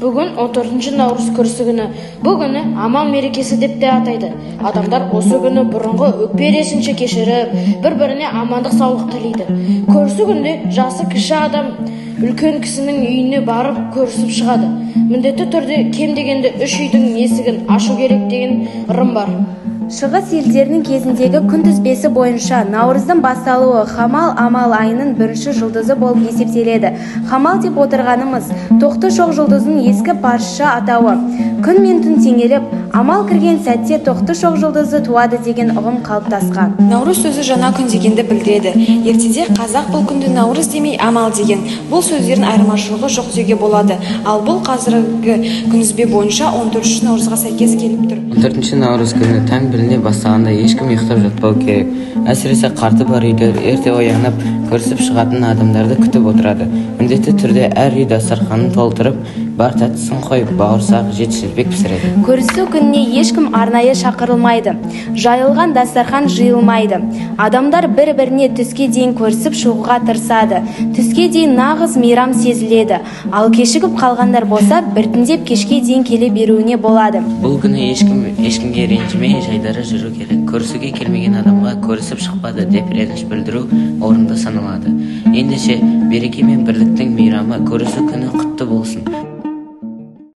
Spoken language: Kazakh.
Бүгін 14 наурыз күресі күні. Бұл күні амал мерекесі деп те атайды. Адамдар осы күні бұрынғы өкпе-ресінше кешіріп, бір-біріне амандық саулық тілейді. Күресі күнде жасы кіші адам үлкен кісінің үйіне барып көрісіп шығады. Міндетті түрде кем дегенде 3 үйдің есігін ашу керек деген ырым бар. Шығыс елдерінің кезіндегі күнтізбесі бойынша наурыздың басталуы Хамал амал айының бірінші жұлдызы болып есептеледі. Хамал деп отырғанымыз тоқты шоқ жұлдызының ескі парызша атауы. Күн мен түн теңеліп, амал кірген сәтте тоқты шоқ жұлдызы туады деген ұғым қалыптасқан. Наурыз сөзі жаңа күн дегенді білдіреді. Ертеде қазақ бұл күнді наурыз демей амал деген. Бұл сөздердің айырмашылығы жоқ деуге болады. Ал бұл қазіргі күнтізбе бойынша 14 наурызға сәйкес келіп тұр. 14 наурыз күні таң біліне бастағанда ешкім ұйықтап жатпау керек. Әсіресе қарты бар үйлер ерте оянып, көрісіп шығатын адамдарды күтіп отырады. Міндетті түрде әр үй дастарханын толтырып, бар тәттісін қойып, бауырсақ, жет-шелпек пісіреді. Көрісу күніне ешкім арнайы шақырылмайды. Жайылған дастархан жиылмайды. Адамдар бір-біріне түске дейін көрісіп шығуға тырысады. Түске дейін нағыз мейрам сезіледі. Ал кешігіп қалғандар болса, біртіндеп кешке дейін келе беруіне болады. Бұл күні ешкімге ренжімей жайдары жүру керек. Көрісуге келмеген адамға көрісіп шықпады деп реніш білдіру орынды саналады. Ендеше береке мен бірліктің мейрамы көрісу күні құтты болсын.